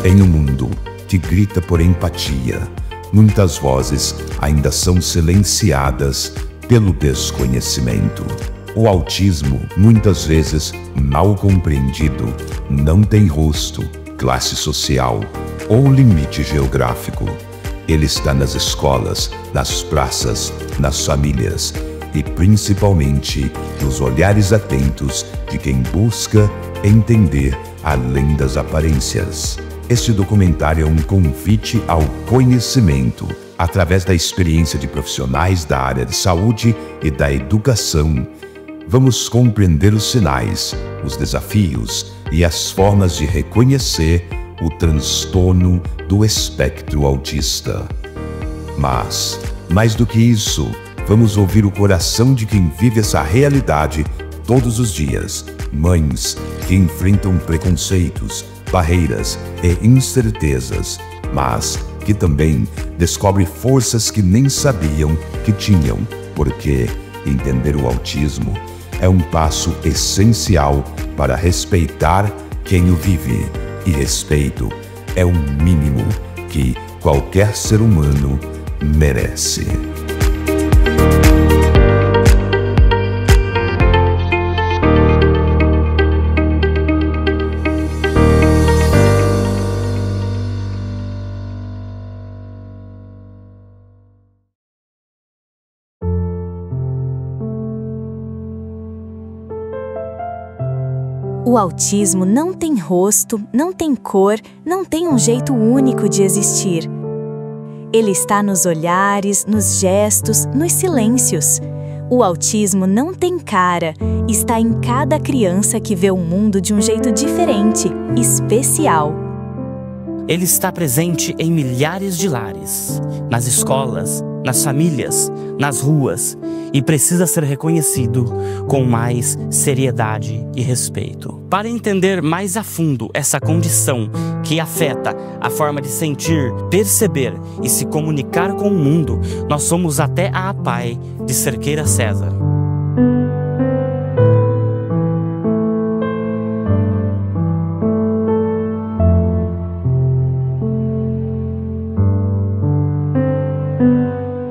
Em um mundo que grita por empatia, muitas vozes ainda são silenciadas pelo desconhecimento. O autismo, muitas vezes mal compreendido, não tem rosto, classe social ou limite geográfico. Ele está nas escolas, nas praças, nas famílias e principalmente nos olhares atentos de quem busca entender além das aparências. Este documentário é um convite ao conhecimento através da experiência de profissionais da área de saúde e da educação. Vamos compreender os sinais, os desafios e as formas de reconhecer o transtorno do espectro autista. Mas, mais do que isso, vamos ouvir o coração de quem vive essa realidade todos os dias. Mães que enfrentam preconceitos, barreiras e incertezas, mas que também descobrem forças que nem sabiam que tinham, porque entender o autismo é um passo essencial para respeitar quem o vive. E respeito é o mínimo que qualquer ser humano merece. O autismo não tem rosto, não tem cor, não tem um jeito único de existir. Ele está nos olhares, nos gestos, nos silêncios. O autismo não tem cara, está em cada criança que vê o mundo de um jeito diferente, especial. Ele está presente em milhares de lares, nas escolas, nas famílias, nas ruas e precisa ser reconhecido com mais seriedade e respeito. Para entender mais a fundo essa condição que afeta a forma de sentir, perceber e se comunicar com o mundo, nós somos até a APAE de Cerqueira César.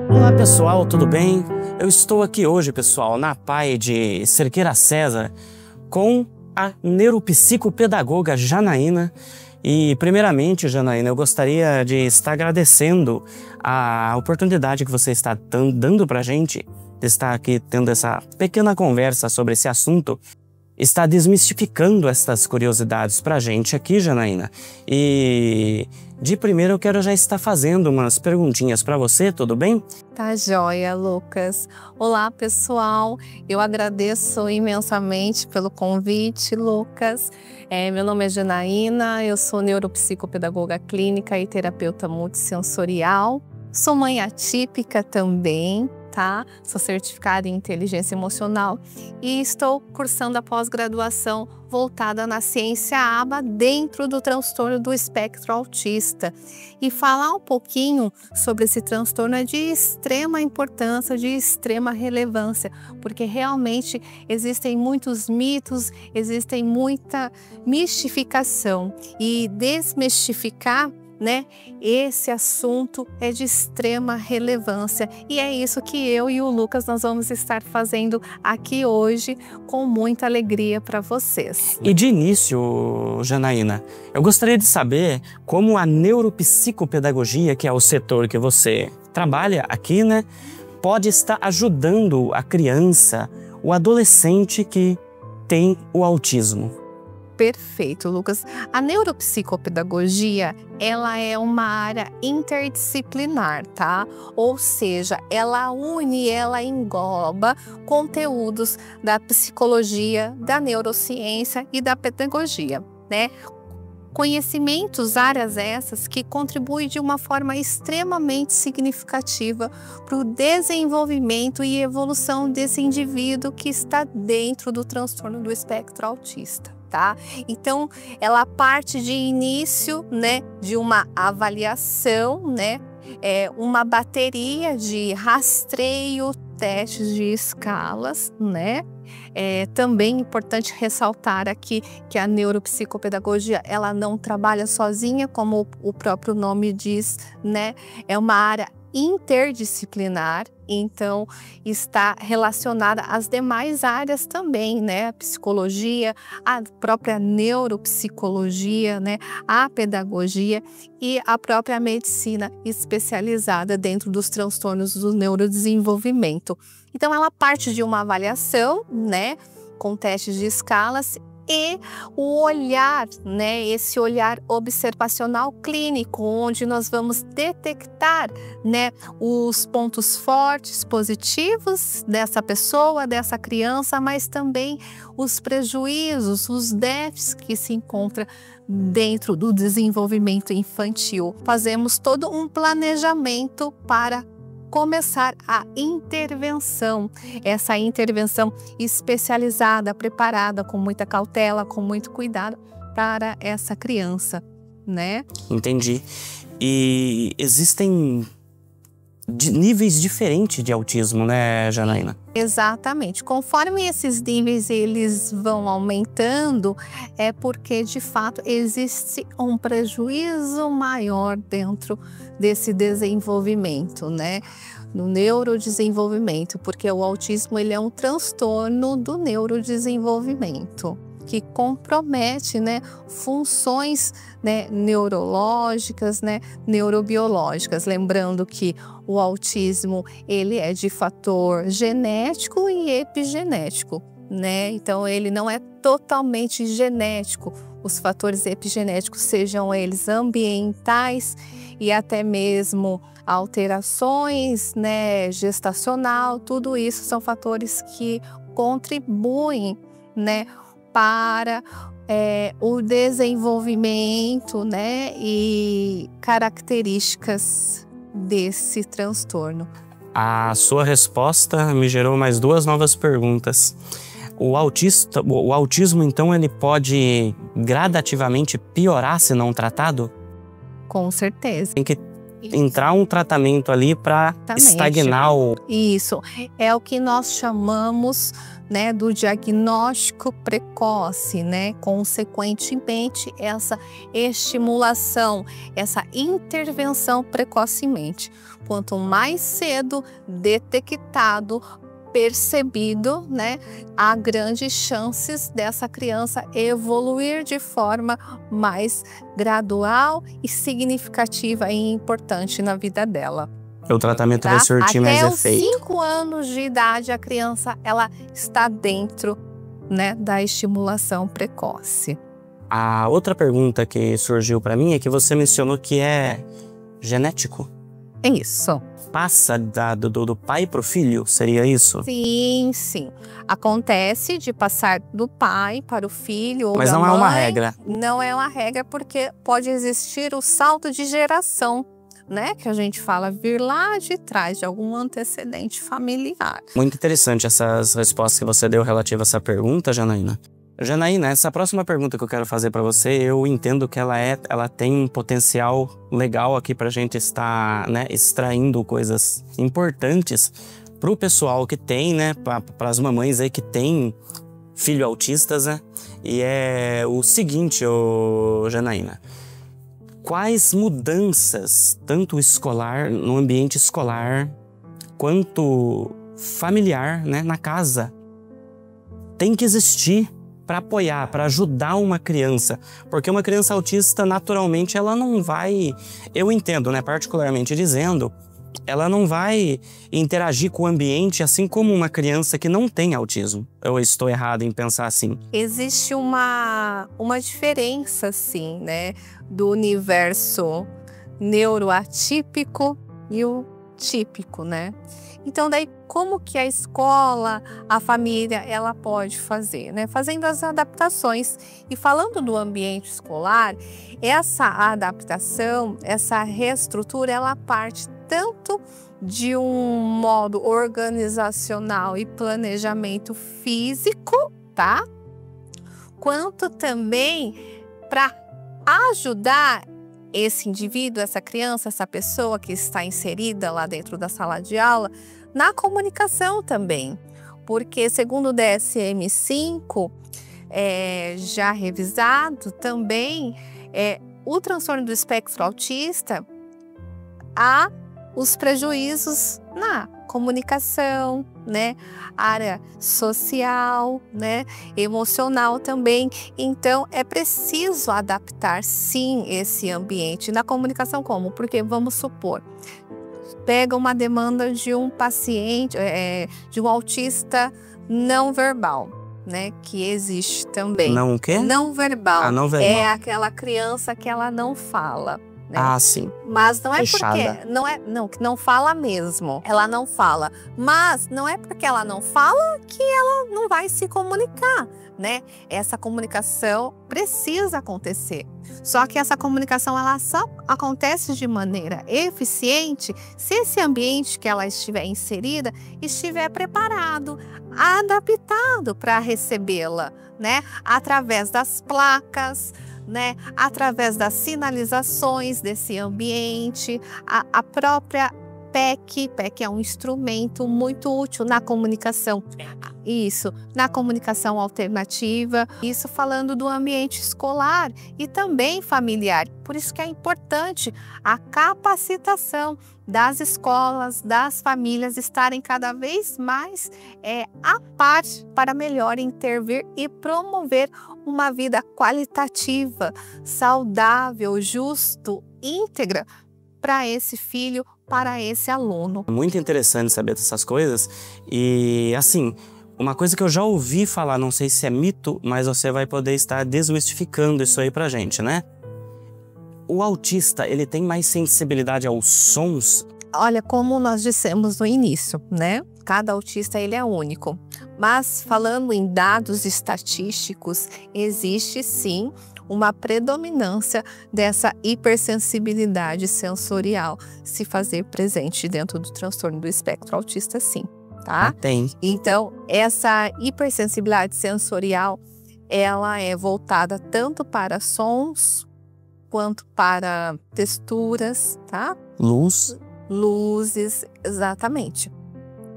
Olá pessoal, tudo bem? Eu estou aqui hoje, pessoal, na APAE de Cerqueira César com a neuropsicopedagoga Janaína. E primeiramente, Janaína, eu gostaria de estar agradecendo a oportunidade que você está dando para a gente de estar aqui tendo essa pequena conversa sobre esse assunto. Está desmistificando essas curiosidades para a gente aqui, Janaína. E de primeiro eu quero já estar fazendo umas perguntinhas para você, tudo bem? Tá joia, Lucas. Olá, pessoal. Eu agradeço imensamente pelo convite, Lucas. Meu nome é Janaína, eu sou neuropsicopedagoga clínica e terapeuta multissensorial. Sou mãe atípica também. Tá? Sou certificada em inteligência emocional e estou cursando a pós-graduação voltada na ciência ABA dentro do transtorno do espectro autista. E falar um pouquinho sobre esse transtorno é de extrema importância, de extrema relevância, porque realmente existem muitos mitos, existem muita mistificação e desmistificar, né? Esse assunto é de extrema relevância e é isso que eu e o Lucas nós vamos estar fazendo aqui hoje com muita alegria para vocês. E de início, Janaína, eu gostaria de saber como a neuropsicopedagogia, que é o setor que você trabalha aqui, né, pode estar ajudando a criança, o adolescente que tem o autismo. Perfeito, Lucas. A neuropsicopedagogia, ela é uma área interdisciplinar, tá? Ou seja, ela une, ela engloba conteúdos da psicologia, da neurociência e da pedagogia, né? Conhecimentos, áreas essas que contribuem de uma forma extremamente significativa para o desenvolvimento e evolução desse indivíduo que está dentro do transtorno do espectro autista. Tá? Então, ela parte de início, né, de uma avaliação, né, uma bateria de rastreio, testes de escalas, né? É também importante ressaltar aqui que a neuropsicopedagogia, ela não trabalha sozinha, como o próprio nome diz, né? É uma área interdisciplinar, então está relacionada às demais áreas também, né? A psicologia, a própria neuropsicologia, né? A pedagogia e a própria medicina especializada dentro dos transtornos do neurodesenvolvimento. Então ela parte de uma avaliação, né? Com testes de escalas e o olhar, né, esse olhar observacional clínico, onde nós vamos detectar, né, os pontos fortes, positivos dessa pessoa, dessa criança, mas também os prejuízos, os déficits que se encontram dentro do desenvolvimento infantil. Fazemos todo um planejamento para começar a intervenção, essa intervenção especializada, preparada com muita cautela, com muito cuidado para essa criança, né? Entendi. E existem níveis diferentes de autismo, né, Janaína? Exatamente. Conforme esses níveis eles vão aumentando, é porque de fato existe um prejuízo maior dentro desse desenvolvimento, né? No neurodesenvolvimento, porque o autismo ele é um transtorno do neurodesenvolvimento que compromete, né, funções, né, neurológicas, né, neurobiológicas. Lembrando que o autismo ele é de fator genético e epigenético, né? Então ele não é totalmente genético. Os fatores epigenéticos, sejam eles ambientais e até mesmo alterações, né, gestacional, tudo isso são fatores que contribuem, né, para o desenvolvimento, né, e características desse transtorno. A sua resposta me gerou mais duas novas perguntas. O autismo, então, ele pode gradativamente piorar se não tratado? Com certeza. Tem que entrar um tratamento ali para estagnar o... Isso, é o que nós chamamos, né, do diagnóstico precoce, né? Consequentemente, essa estimulação, essa intervenção precocemente. Quanto mais cedo detectado, percebido, né, há grandes chances dessa criança evoluir de forma mais gradual e significativa e importante na vida dela. O tratamento vai surtir mais efeito. Até os 5 anos de idade, a criança ela está dentro, né, da estimulação precoce. A outra pergunta que surgiu para mim é que você mencionou que é genético. É isso. Passa do pai para o filho, seria isso? Sim, sim. Acontece de passar do pai para o filho ou Mas da não mãe. é uma regra. Não é uma regra porque pode existir o salto de geração, né? Que a gente fala vir lá de trás de algum antecedente familiar. Muito interessante essas respostas que você deu relativa a essa pergunta, Janaína. Janaína, essa próxima pergunta que eu quero fazer para você, eu entendo que ela tem um potencial legal aqui para a gente estar, né, extraindo coisas importantes para o pessoal que tem, né, para as mamães aí que tem filho autistas, né? E é o seguinte, Janaína, quais mudanças, tanto escolar, no ambiente escolar, quanto familiar, né, na casa, tem que existir para apoiar, para ajudar uma criança, porque uma criança autista, naturalmente, ela não vai, eu entendo, né, particularmente dizendo, ela não vai interagir com o ambiente assim como uma criança que não tem autismo. Eu estou errado em pensar assim? Existe uma diferença, sim, né, do universo neuroatípico e o típico, né? Então, daí, como que a escola, a família, ela pode fazer, né? Fazendo as adaptações. E falando do ambiente escolar, essa adaptação, essa reestrutura, ela parte tanto de um modo organizacional e planejamento físico, tá? Quanto também para ajudar esse indivíduo, essa criança, essa pessoa que está inserida lá dentro da sala de aula, na comunicação também. Porque, segundo o DSM-5, já revisado também, o transtorno do espectro autista há os prejuízos na comunicação, né, área social, né, emocional também. Então, é preciso adaptar, sim, esse ambiente na comunicação. Como? Porque, vamos supor, pega uma demanda de um paciente, de um autista não verbal, né, que existe também. Não o quê? Não verbal. Não verbal. É aquela criança que ela não fala. Né? Sim. Mas não é Fechada. porque que não fala mesmo. Ela não fala, mas não é porque ela não fala que ela não vai se comunicar, né? Essa comunicação precisa acontecer. Só que essa comunicação ela só acontece de maneira eficiente se esse ambiente que ela estiver inserida estiver preparado, adaptado para recebê-la, né? Através das placas, né, através das sinalizações desse ambiente, a própria PEC é um instrumento muito útil na comunicação. Isso, na comunicação alternativa, isso falando do ambiente escolar e também familiar. Por isso que é importante a capacitação das escolas, das famílias estarem cada vez mais a par para melhor intervir e promover uma vida qualitativa, saudável, justo, íntegra para esse filho, para esse aluno. Muito interessante saber dessas coisas e, assim, uma coisa que eu já ouvi falar, não sei se é mito, mas você vai poder estar desmistificando isso aí pra gente, né? O autista, ele tem mais sensibilidade aos sons? Olha, como nós dissemos no início, né? Cada autista ele é único. Mas falando em dados estatísticos, existe sim uma predominância dessa hipersensibilidade sensorial se fazer presente dentro do transtorno do espectro autista, sim, tá? Tem. Então, essa hipersensibilidade sensorial, ela é voltada tanto para sons quanto para texturas, tá? Luzes, exatamente.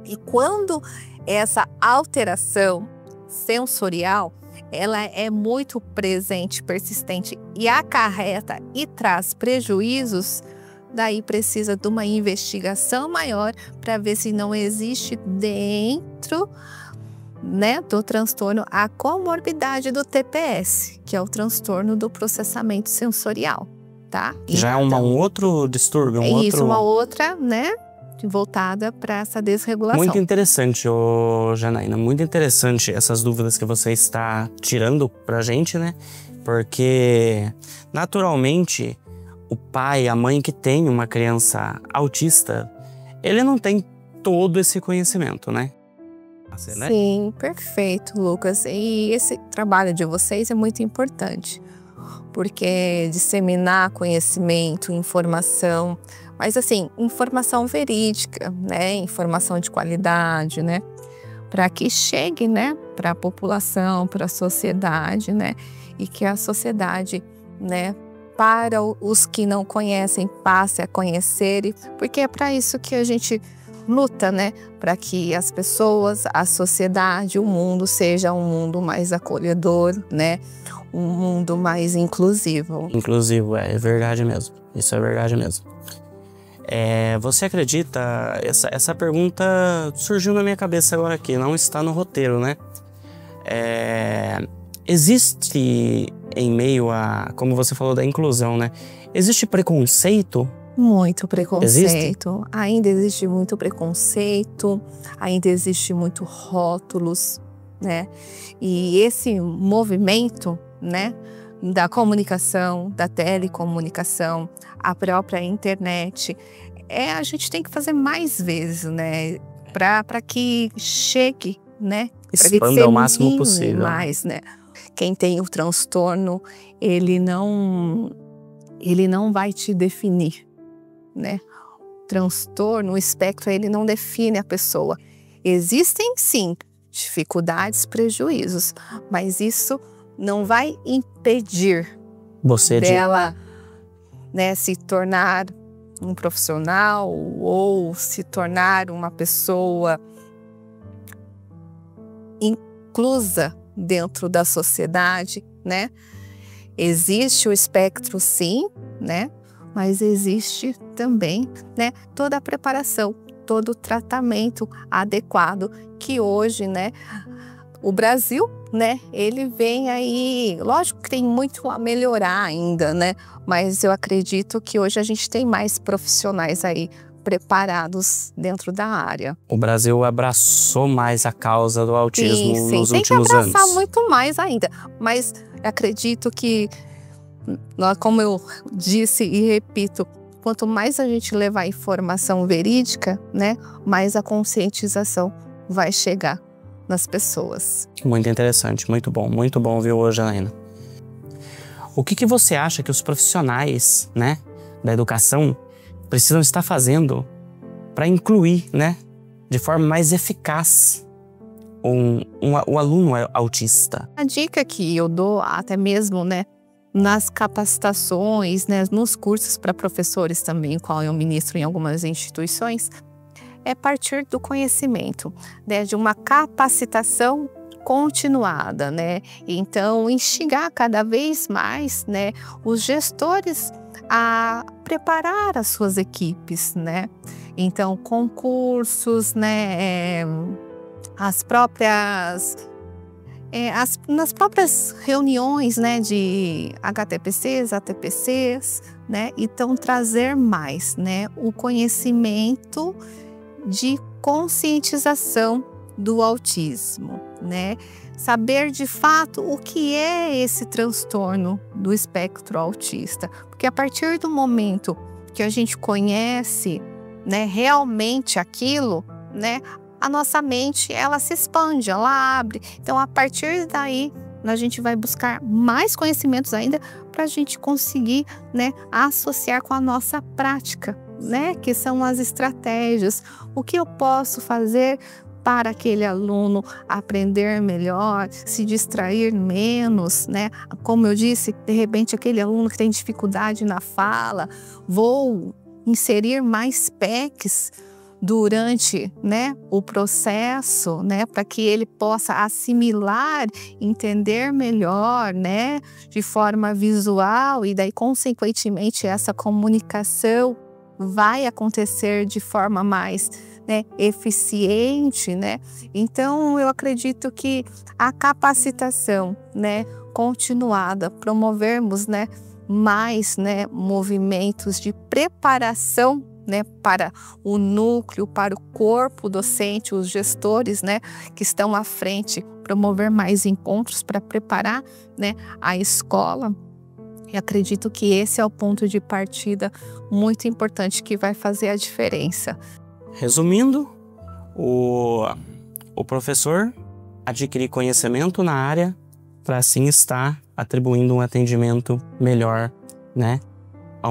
E quando essa alteração sensorial, ela é muito presente, persistente e acarreta e traz prejuízos, daí precisa de uma investigação maior para ver se não existe dentro, né, do transtorno a comorbidade do TPS, que é o transtorno do processamento sensorial, tá? Já é um outro distúrbio, uma outra, né, voltada para essa desregulação. Muito interessante, Janaína, muito interessante essas dúvidas que você está tirando pra gente, né? Porque, naturalmente, o pai, a mãe que tem uma criança autista, ele não tem todo esse conhecimento, né? Sim, perfeito, Lucas. E esse trabalho de vocês é muito importante, porque disseminar conhecimento, informação, mas assim, informação verídica, né? Informação de qualidade, né? Para que chegue, né? Para a população, para a sociedade, né? E que a sociedade, né? Para os que não conhecem, passe a conhecer, porque é para isso que a gente luta, né? Para que as pessoas, a sociedade, o mundo seja um mundo mais acolhedor, né? Um mundo mais inclusivo. Inclusivo, é verdade mesmo. Isso é verdade mesmo. Você acredita, essa pergunta surgiu na minha cabeça agora aqui, não está no roteiro, né? Existe em meio a, como você falou da inclusão, né? Existe preconceito? Muito preconceito. Existe? Ainda existe muito preconceito, ainda existe muito rótulos, né? E esse movimento, né? Da comunicação, da telecomunicação, a própria internet, a gente tem que fazer mais vezes, né? Para que chegue, né? Expanda o máximo possível. Mais, né? Quem tem o transtorno, ele não vai te definir, né? O transtorno, o espectro, ele não define a pessoa. Existem, sim, dificuldades, prejuízos, mas isso não vai impedir você dela né, se tornar um profissional ou se tornar uma pessoa inclusa dentro da sociedade, né? Existe o espectro, sim, né? Mas existe também, né, toda a preparação, todo o tratamento adequado que hoje, né, o Brasil, né, ele vem aí, lógico que tem muito a melhorar ainda, né, mas eu acredito que hoje a gente tem mais profissionais aí preparados dentro da área. O Brasil abraçou mais a causa do autismo nos últimos anos. Tem que abraçar muito mais ainda, mas acredito que, como eu disse e repito, quanto mais a gente levar informação verídica, né, mais a conscientização vai chegar nas pessoas. Muito interessante, muito bom, viu, Janaína? O que você acha que os profissionais, né, da educação precisam estar fazendo para incluir, né, de forma mais eficaz o aluno autista? A dica que eu dou, até mesmo, né, nas capacitações, né, nos cursos para professores também, qual eu ministro em algumas instituições, é partir do conhecimento, né, de uma capacitação continuada, né? Então, instigar cada vez mais, né, os gestores a preparar as suas equipes, né? Então, concursos, né, nas próprias reuniões, né, de HTPCs, ATPCs, né? Então, trazer mais, né, o conhecimento de conscientização do autismo, né? Saber de fato o que é esse transtorno do espectro autista, porque a partir do momento que a gente conhece, né, realmente aquilo, né, a nossa mente ela se expande, ela abre. Então, a partir daí, a gente vai buscar mais conhecimentos ainda para a gente conseguir, né, associar com a nossa prática, né, que são as estratégias. O que eu posso fazer para aquele aluno aprender melhor, se distrair menos, né? Como eu disse, de repente aquele aluno que tem dificuldade na fala, vou inserir mais PECs durante, né, o processo, né, para que ele possa assimilar, entender melhor, né, de forma visual, e daí consequentemente essa comunicação vai acontecer de forma mais, né, eficiente, né? Então eu acredito que a capacitação, né, continuada, promovermos, né, mais, né, movimentos de preparação, né, para o núcleo, para o corpo docente, os gestores, né, que estão à frente, promover mais encontros para preparar, né, a escola. E acredito que esse é o ponto de partida muito importante que vai fazer a diferença. Resumindo, o professor adquirir conhecimento na área para assim estar atribuindo um atendimento melhor, né, a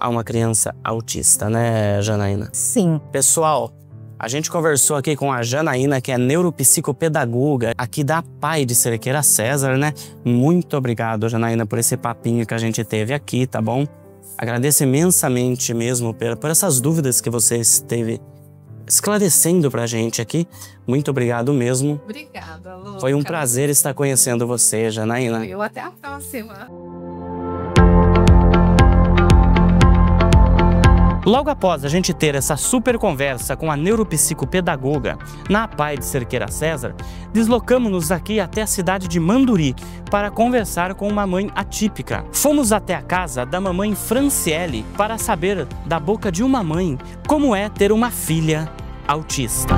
uma criança autista, né, Janaína? Sim. Pessoal, a gente conversou aqui com a Janaína, que é neuropsicopedagoga aqui da PAI de Cerqueira César, né? Muito obrigado, Janaína, por esse papinho que a gente teve aqui, tá bom? Agradeço imensamente mesmo por essas dúvidas que você esteve esclarecendo pra gente aqui. Muito obrigado mesmo. Obrigada, Lu. Foi um prazer estar conhecendo você, Janaína. Eu até a próxima. Logo após a gente ter essa super conversa com a neuropsicopedagoga na PAI de Cerqueira César, deslocamos-nos aqui até a cidade de Manduri para conversar com uma mãe atípica. Fomos até a casa da mamãe Franciele para saber da boca de uma mãe como é ter uma filha autista.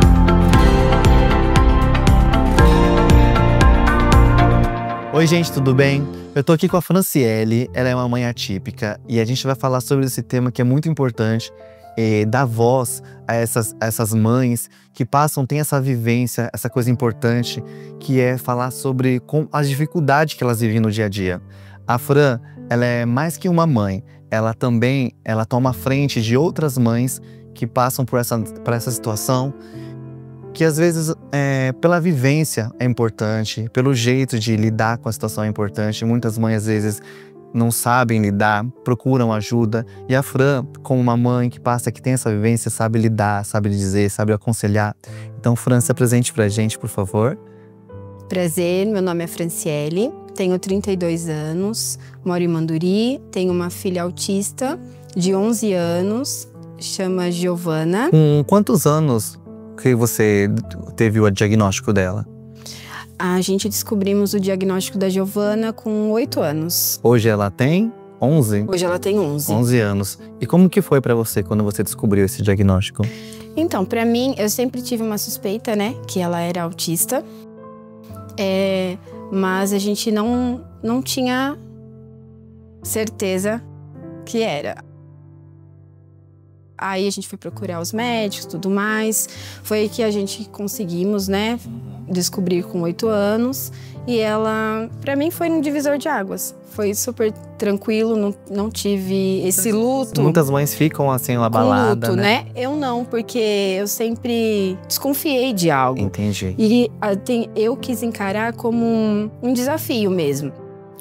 Oi gente, tudo bem? Eu tô aqui com a Franciele, ela é uma mãe atípica e a gente vai falar sobre esse tema que é muito importante, dar voz a essas mães que têm essa vivência, essa coisa importante, que é falar sobre as dificuldades que elas vivem no dia a dia. A Fran, ela é mais que uma mãe, ela toma frente de outras mães que passam por essa situação, que às vezes pela vivência é importante, pelo jeito de lidar com a situação é importante. Muitas mães às vezes não sabem lidar, procuram ajuda. E a Fran, como uma mãe que passa, que tem essa vivência, sabe lidar, sabe dizer, sabe aconselhar. Então, Fran, se apresente pra gente, por favor. Prazer, meu nome é Franciele, tenho 32 anos, moro em Manduri, tenho uma filha autista de 11 anos, chama Giovana. Com quantos anos que você teve o diagnóstico dela? A gente descobrimos o diagnóstico da Giovana com 8 anos. Hoje ela tem 11? Hoje ela tem 11. 11 anos. E como que foi pra você quando você descobriu esse diagnóstico? Então, pra mim, eu sempre tive uma suspeita, né, que ela era autista. Mas a gente não tinha certeza que era. Aí a gente foi procurar os médicos, tudo mais. Foi aí que a gente conseguimos, né, descobrir com 8 anos. E ela, pra mim, foi um divisor de águas. Foi super tranquilo, não tive esse luto. Muitas mães ficam assim, abaladas, luto, né? Eu não, porque eu sempre desconfiei de algo. Entendi. E eu quis encarar como um desafio mesmo.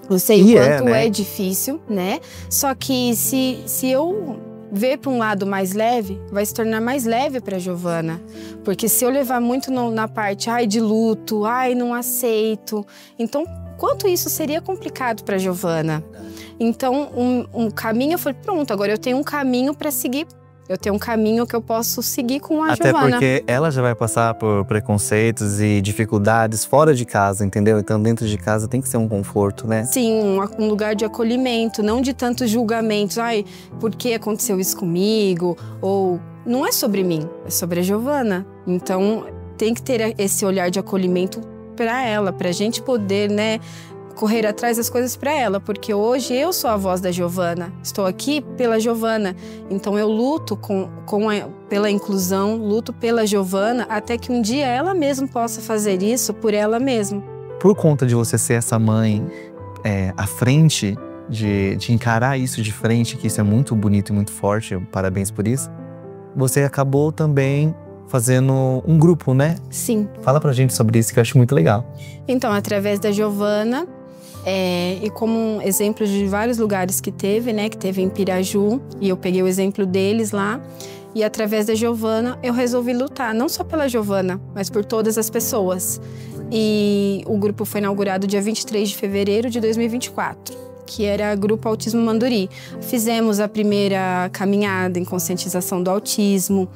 Eu sei o quanto é difícil, né? Só que se eu ver para um lado mais leve, vai se tornar mais leve para Giovana. Porque se eu levar muito na parte, de luto, não aceito. Então, quanto isso seria complicado para Giovana. Então, um caminho, eu falei, pronto, agora eu tenho um caminho para seguir. Eu tenho um caminho que eu posso seguir com a Giovana. Até porque ela já vai passar por preconceitos e dificuldades fora de casa, entendeu? Então dentro de casa tem que ser um conforto, né? Sim, um lugar de acolhimento, não de tantos julgamentos. Por que aconteceu isso comigo? Ou não é sobre mim, é sobre a Giovana. Então tem que ter esse olhar de acolhimento para ela, pra gente poder, né, correr atrás das coisas para ela, porque hoje eu sou a voz da Giovana, estou aqui pela Giovana, então eu luto pela inclusão, luto pela Giovana, até que um dia ela mesma possa fazer isso por ela mesma. Por conta de você ser essa mãe à frente, de encarar isso de frente, que isso é muito bonito e muito forte, parabéns por isso, você acabou também fazendo um grupo, né? Sim. Fala pra gente sobre isso, que eu acho muito legal. Então, através da Giovana, e como um exemplo de vários lugares que teve, né? Que teve em Piraju, e eu peguei o exemplo deles lá. E através da Giovana, eu resolvi lutar, não só pela Giovana, mas por todas as pessoas. E o grupo foi inaugurado dia 23 de fevereiro de 2024. Que era Grupo Autismo Manduri. Fizemos a primeira caminhada em conscientização do autismo.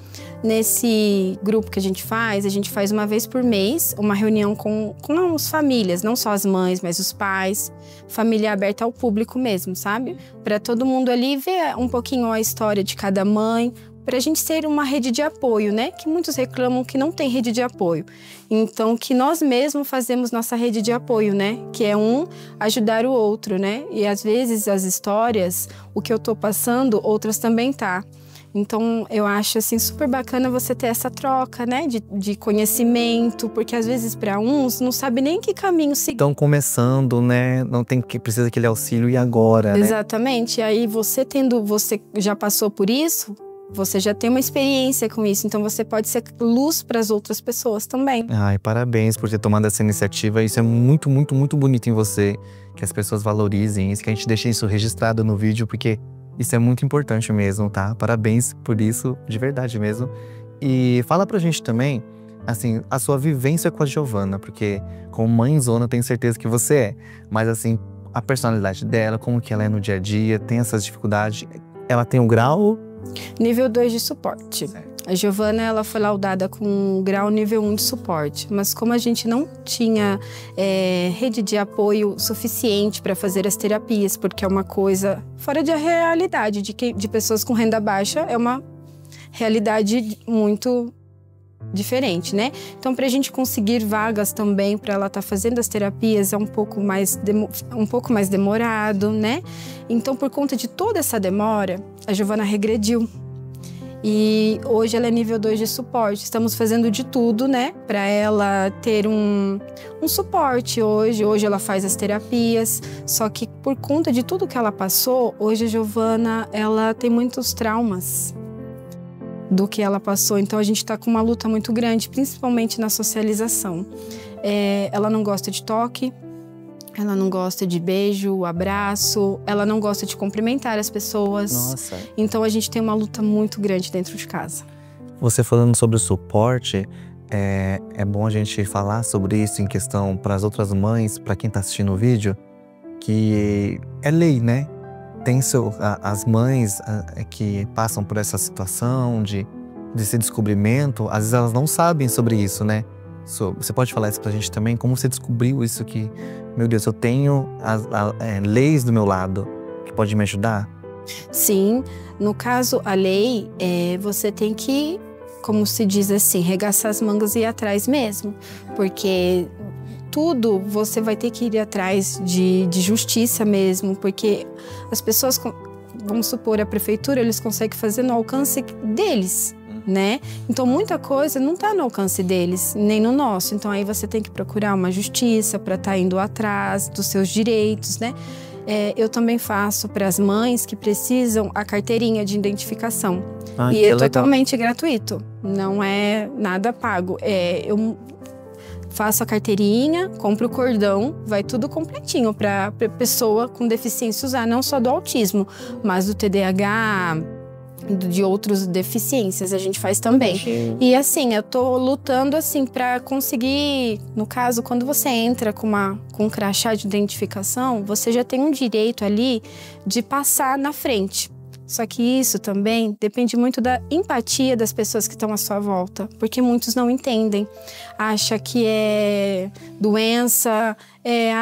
Nesse grupo que a gente faz uma vez por mês, uma reunião com as famílias, não só as mães, mas os pais. Família aberta ao público mesmo, sabe? Para todo mundo ali ver um pouquinho a história de cada mãe, para a gente ser uma rede de apoio, né? Que muitos reclamam que não tem rede de apoio. Então, que nós mesmos fazemos nossa rede de apoio, né? Que é ajudar o outro, né? E às vezes as histórias, o que eu tô passando, outras também tá. Então, eu acho assim super bacana você ter essa troca, né? De conhecimento, porque às vezes para uns não sabe nem que caminho seguir. Estão começando, né? Não tem que precisa daquele auxílio e agora, né? Exatamente. E aí você já passou por isso, você já tem uma experiência com isso, então você pode ser luz para as outras pessoas também. Ai, parabéns por ter tomado essa iniciativa. Isso é muito, muito, muito bonito em você. Que as pessoas valorizem isso, que a gente deixe isso registrado no vídeo, porque isso é muito importante mesmo, tá? Parabéns por isso, de verdade mesmo. E fala pra gente também, assim, a sua vivência com a Giovana, porque como mãezona tenho certeza que você é. Mas assim, a personalidade dela, como que ela é no dia a dia, tem essas dificuldades. Ela tem um grau... Nível 2 de suporte. A Giovana, ela foi laudada com grau nível 1 de suporte, mas como a gente não tinha rede de apoio suficiente para fazer as terapias, porque é uma coisa fora de realidade de pessoas com renda baixa, é uma realidade muito diferente, né? Então, para a gente conseguir vagas também para ela estar fazendo as terapias é um pouco mais demorado, né? Então, por conta de toda essa demora, a Giovana regrediu. E hoje ela é nível 2 de suporte. Estamos fazendo de tudo, né? Para ela ter um suporte hoje. Hoje ela faz as terapias. Só que por conta de tudo que ela passou, hoje a Giovana, ela tem muitos traumas do que ela passou. Então a gente está com uma luta muito grande, principalmente na socialização. Ela não gosta de toque. ela não gosta de beijo, abraço, ela não gosta de cumprimentar as pessoas. Nossa. Então a gente tem uma luta muito grande dentro de casa. Você falando sobre o suporte, é bom a gente falar sobre isso em questão para as outras mães, para quem está assistindo o vídeo, que é lei, né? Tem as mães que passam por essa situação desse descobrimento, às vezes elas não sabem sobre isso, né? Você pode falar isso pra gente também? Como você descobriu isso que, meu Deus, eu tenho leis do meu lado que pode me ajudar? Sim, no caso, a lei, você tem que, como se diz assim, regaçar as mangas e ir atrás mesmo. Porque tudo você vai ter que ir atrás de justiça mesmo, porque as pessoas, vamos supor, a prefeitura, eles conseguem fazer no alcance deles, né? Então muita coisa não está no alcance deles, nem no nosso. Então aí você tem que procurar uma justiça para estar indo atrás dos seus direitos, né? Eu também faço para as mães que precisam a carteirinha de identificação. E é totalmente gratuito, não é nada pago. Eu faço a carteirinha, compro o cordão, vai tudo completinho para pessoa com deficiência usar, não só do autismo, mas do TDAH, de outras deficiências, a gente faz também. E assim, eu tô lutando assim para conseguir, no caso, quando você entra com um crachá de identificação, você já tem um direito ali de passar na frente. Só que isso também depende muito da empatia das pessoas que estão à sua volta, porque muitos não entendem. Acha que é doença,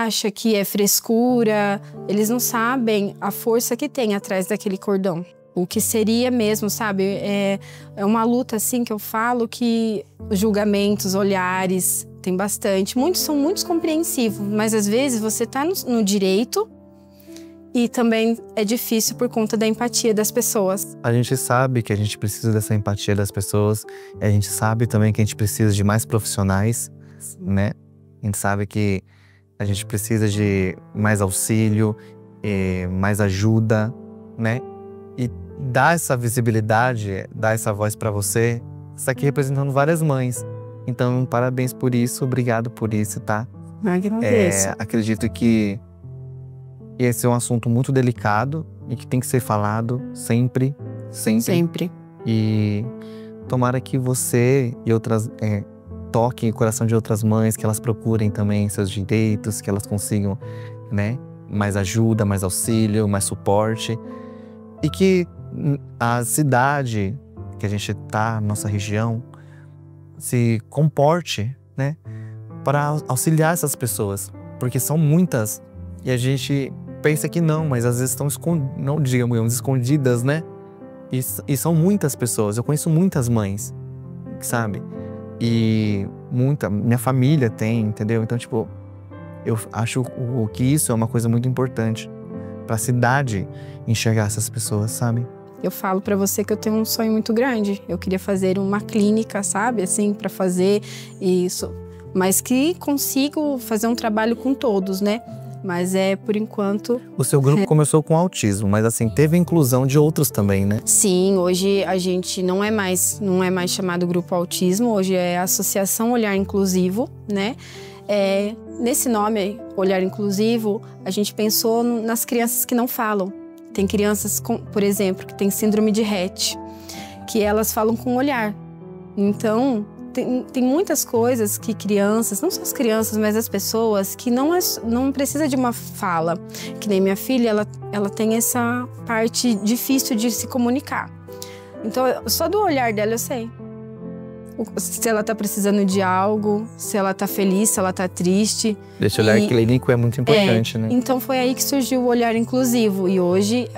acha que é frescura, eles não sabem a força que tem atrás daquele cordão. O que seria mesmo, sabe? É uma luta, assim, que eu falo que julgamentos, olhares, tem bastante. Muitos são muito compreensivos, mas às vezes você tá no direito e também é difícil por conta da empatia das pessoas. A gente sabe que a gente precisa dessa empatia das pessoas, e a gente sabe também que a gente precisa de mais profissionais, né? A gente sabe que a gente precisa de mais auxílio, mais ajuda, né? E dar essa visibilidade, dar essa voz para você, está aqui representando várias mães. Então, parabéns por isso, obrigado por isso, tá? Agradeço. Acredito que esse é um assunto muito delicado e que tem que ser falado sempre, sempre. Sempre. E tomara que você e outras toquem o coração de outras mães, que elas procurem também seus direitos, que elas consigam, né, mais ajuda, mais auxílio, mais suporte. E que a cidade que a gente tá, nossa região, se comporte, né, para auxiliar essas pessoas, porque são muitas e a gente pensa que não, mas às vezes estão não digamos escondidas, né? E são muitas pessoas. Eu conheço muitas mães, sabe? E minha família tem, entendeu? Então, tipo, eu acho que isso é uma coisa muito importante para a cidade enxergar essas pessoas, sabe? Eu falo pra você que eu tenho um sonho muito grande. Eu queria fazer uma clínica, sabe? Assim, pra fazer isso. Mas que consigo fazer um trabalho com todos, né? Mas por enquanto... O seu grupo começou com autismo, mas assim, teve a inclusão de outros também, né? Sim, hoje a gente não é mais chamado Grupo Autismo, hoje é Associação Olhar Inclusivo, né? Nesse nome, Olhar Inclusivo, a gente pensou nas crianças que não falam. Tem crianças, por exemplo, que tem síndrome de Rett, que elas falam com o olhar. Então, tem muitas coisas que crianças, não só as crianças, mas as pessoas, que não precisa de uma fala. Que nem minha filha, ela tem essa parte difícil de se comunicar. Então, só do olhar dela eu sei. Se ela tá precisando de algo, se ela tá feliz, se ela tá triste. Esse olhar clínico é muito importante, né? Então foi aí que surgiu o Olhar Inclusivo. E hoje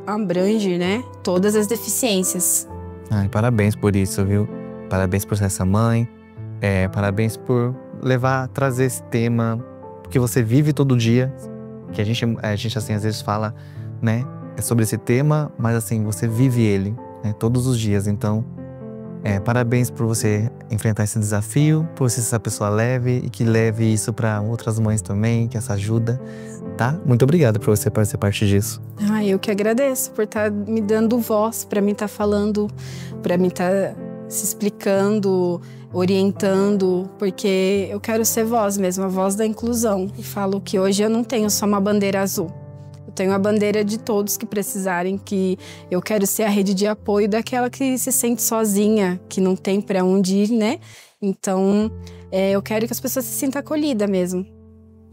abrange, né, todas as deficiências. Ai, parabéns por isso, viu? Parabéns por ser essa mãe. Parabéns por trazer esse tema que você vive todo dia. Que a gente assim, às vezes fala, né? É sobre esse tema, mas assim, você vive ele, né, todos os dias. Então, parabéns por você enfrentar esse desafio, por ser essa pessoa leve e que leve isso para outras mães também, que essa ajuda, tá? Muito obrigado por você ser parte disso. Eu que agradeço por estar me dando voz, para mim estar falando, para mim estar se explicando, orientando, porque eu quero ser voz mesmo, a voz da inclusão. E falo que hoje eu não tenho só uma bandeira azul. Eu tenho a bandeira de todos que precisarem, que eu quero ser a rede de apoio daquela que se sente sozinha, que não tem para onde ir, né? Então, eu quero que as pessoas se sintam acolhidas mesmo.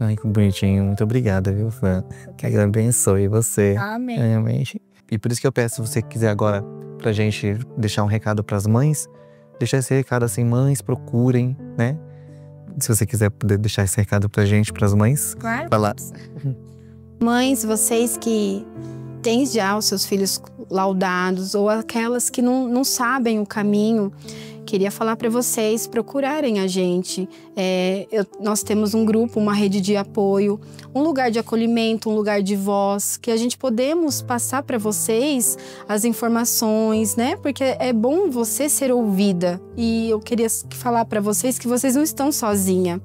Ai, que bonitinho. Muito obrigada, viu, Fran? Que Deus abençoe você. Amém. Realmente. E por isso que eu peço, se você quiser agora, pra gente deixar um recado pras mães, deixar esse recado assim, mães, procurem, né? Se você quiser poder deixar esse recado pra gente, pras mães. Claro. Falar. Mães, vocês que têm já os seus filhos laudados ou aquelas que não sabem o caminho, queria falar para vocês procurarem a gente. Nós temos um grupo, uma rede de apoio, um lugar de acolhimento, um lugar de voz, que a gente podemos passar para vocês as informações, né? Porque é bom você ser ouvida. E eu queria falar para vocês que vocês não estão sozinhas,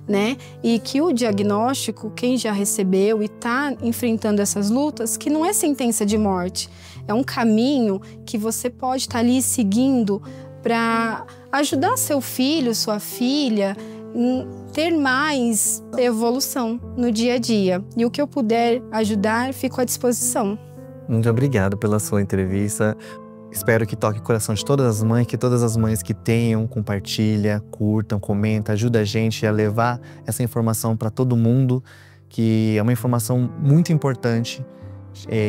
né? E que o diagnóstico, quem já recebeu e está enfrentando essas lutas, que não é sentença de morte. É um caminho que você pode estar ali seguindo para ajudar seu filho, sua filha, ter mais evolução no dia a dia. E o que eu puder ajudar, fico à disposição. Muito obrigado pela sua entrevista. Espero que toque o coração de todas as mães, que todas as mães que tenham, compartilha, curtam, comenta, ajuda a gente a levar essa informação para todo mundo, que é uma informação muito importante,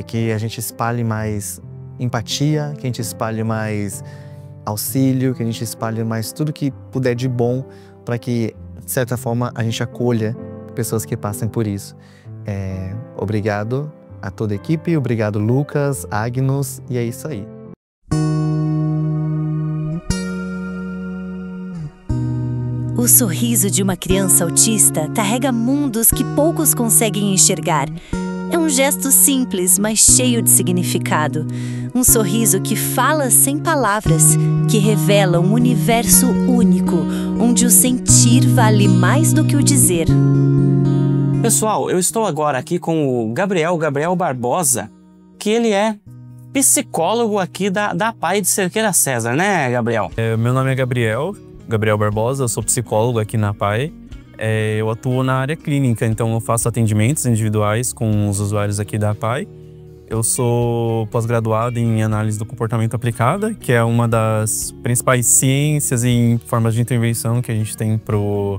que a gente espalhe mais empatia, que a gente espalhe mais auxílio, que a gente espalhe mais tudo que puder de bom para que, de certa forma, a gente acolha pessoas que passem por isso. Obrigado a toda a equipe, obrigado Lucas, Agnus, e é isso aí. O sorriso de uma criança autista carrega mundos que poucos conseguem enxergar. É um gesto simples, mas cheio de significado. Um sorriso que fala sem palavras, que revela um universo único, onde o sentir vale mais do que o dizer. Pessoal, eu estou agora aqui com o Gabriel Barbosa, que ele é psicólogo aqui da PAI de Cerqueira César, né, Gabriel? Meu nome é Gabriel Barbosa, eu sou psicólogo aqui na PAI. Eu atuo na área clínica, então eu faço atendimentos individuais com os usuários aqui da PAI. Eu sou pós-graduado em análise do comportamento aplicada, que é uma das principais ciências e formas de intervenção que a gente tem para o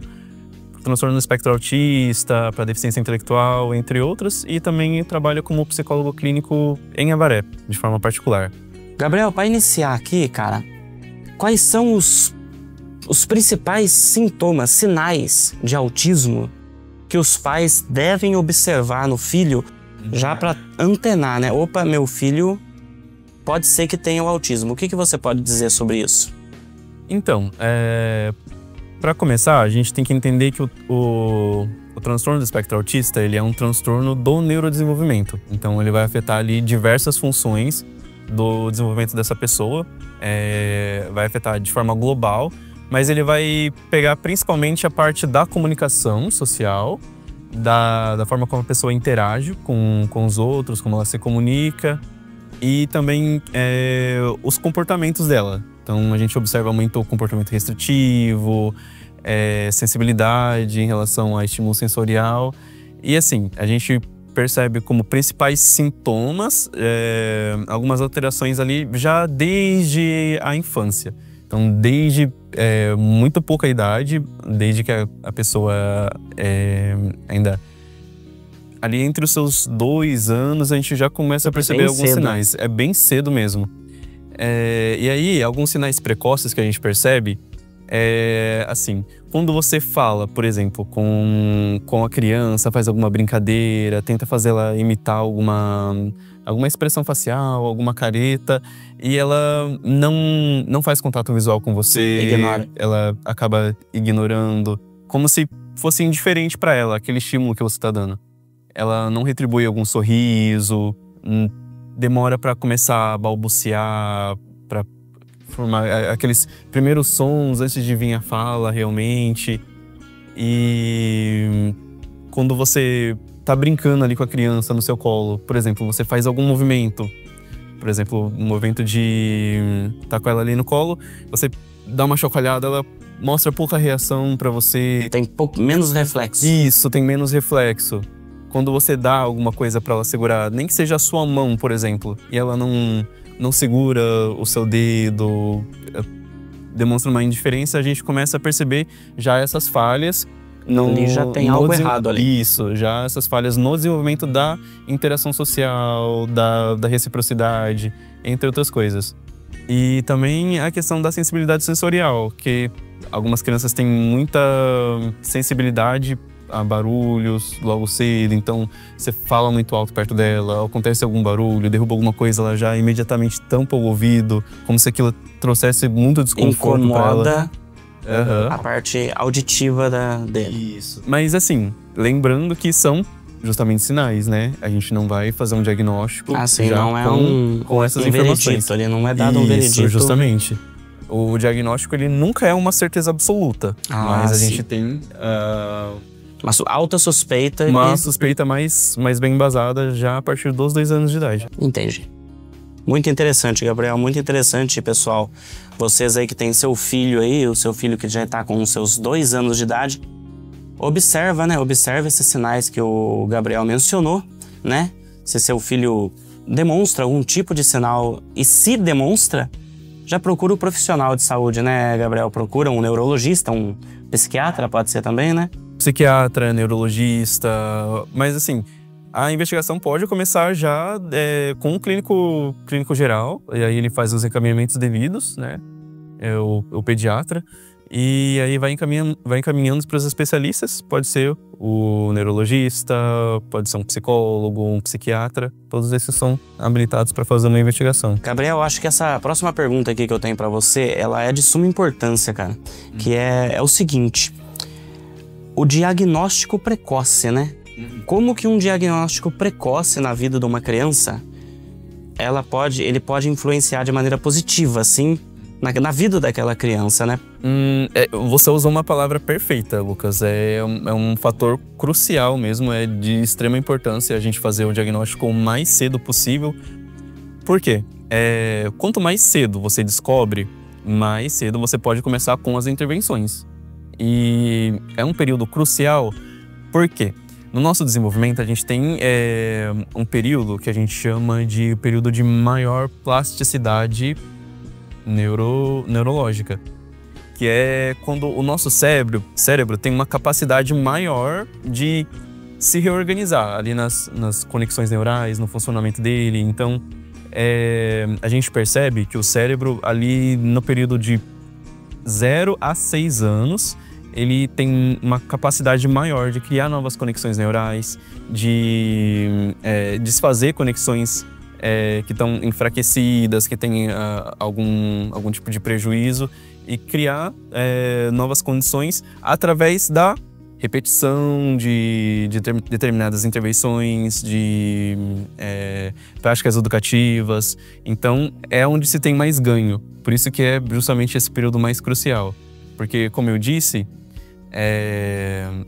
transtorno do espectro autista, para deficiência intelectual, entre outros. E também trabalho como psicólogo clínico em Avaré, de forma particular. Gabriel, para iniciar aqui, cara, quais são os principais sintomas, sinais de autismo que os pais devem observar no filho já para antenar, né? Opa, meu filho pode ser que tenha o autismo. O que você pode dizer sobre isso? Então, para começar, a gente tem que entender que o transtorno do espectro autista, ele é um transtorno do neurodesenvolvimento. Então, ele vai afetar ali diversas funções do desenvolvimento dessa pessoa, vai afetar de forma global, mas ele vai pegar principalmente a parte da comunicação social, da forma como a pessoa interage com os outros, como ela se comunica, e também os comportamentos dela. Então a gente observa muito o comportamento restritivo, sensibilidade em relação a estímulo sensorial. E assim, a gente percebe como principais sintomas algumas alterações ali já desde a infância. Então, desde muito pouca idade, desde que a pessoa ainda ali entre os seus 2 anos, a gente já começa a perceber alguns sinais. É bem cedo mesmo. E aí, alguns sinais precoces que a gente percebe assim, quando você fala, por exemplo, com a criança, faz alguma brincadeira, tenta fazer ela imitar alguma expressão facial, alguma careta, e ela não faz contato visual com você, ignora. Ela acaba ignorando, como se fosse indiferente para ela, aquele estímulo que você está dando. Ela não retribui algum sorriso, demora para começar a balbuciar, para formar aqueles primeiros sons antes de vir a fala realmente. E quando você tá brincando ali com a criança no seu colo, por exemplo, você faz algum movimento Por exemplo, no momento de estar com ela ali no colo, você dá uma chacoalhada, ela mostra pouca reação pra você. Tem menos reflexo. Isso, tem menos reflexo. Quando você dá alguma coisa pra ela segurar, nem que seja a sua mão, por exemplo, e ela não segura o seu dedo, demonstra uma indiferença, a gente começa a perceber já essas falhas. Ali já tem algo errado ali. Isso, já essas falhas no desenvolvimento da interação social, da reciprocidade, entre outras coisas. E também a questão da sensibilidade sensorial, que algumas crianças têm muita sensibilidade a barulhos logo cedo, então você fala muito alto perto dela, acontece algum barulho, derruba alguma coisa, ela já imediatamente tampa o ouvido, como se aquilo trouxesse muito desconforto para ela. A parte auditiva dele. Isso. Mas assim, lembrando que são justamente sinais, né? A gente não vai fazer um diagnóstico não é com essas informações. Ele não é dado um veredito. Justamente. O diagnóstico, ele nunca é uma certeza absoluta, mas a gente tem uma alta suspeita. Uma suspeita mais bem embasada já a partir dos 2 anos de idade. Entendi. Muito interessante, Gabriel, muito interessante, pessoal. Vocês aí que tem seu filho aí, o seu filho que já está com os seus 2 anos de idade, observa, né? Observa esses sinais que o Gabriel mencionou, né? Se seu filho demonstra algum tipo de sinal e se demonstra, já procura o profissional de saúde, né, Gabriel? Procura um neurologista, um psiquiatra, pode ser também, né? Psiquiatra, neurologista, mas assim, a investigação pode começar já com o clínico geral, e aí ele faz os encaminhamentos devidos, né? O pediatra, e aí vai encaminhando para os especialistas, pode ser o neurologista, pode ser um psicólogo, um psiquiatra, todos esses são habilitados para fazer uma investigação. Gabriel, eu acho que essa próxima pergunta aqui que eu tenho para você, ela é de suma importância, cara, que é o seguinte: o diagnóstico precoce, né? Como que um diagnóstico precoce na vida de uma criança, ele pode influenciar de maneira positiva, assim, na vida daquela criança, né? Você usou uma palavra perfeita, Lucas. É um fator crucial mesmo, é de extrema importância a gente fazer o diagnóstico o mais cedo possível. Por quê? Quanto mais cedo você descobre, mais cedo você pode começar com as intervenções. E é um período crucial, por quê? No nosso desenvolvimento, a gente tem um período que a gente chama de período de maior plasticidade neurológica, que é quando o nosso cérebro tem uma capacidade maior de se reorganizar ali nas conexões neurais, no funcionamento dele. Então, a gente percebe que o cérebro ali no período de 0 a 6 anos, ele tem uma capacidade maior de criar novas conexões neurais, de desfazer conexões que estão enfraquecidas, que têm algum tipo de prejuízo, e criar novas condições através da repetição de determinadas intervenções, de práticas educativas. Então, é onde se tem mais ganho. Por isso que é justamente esse período mais crucial. Porque, como eu disse,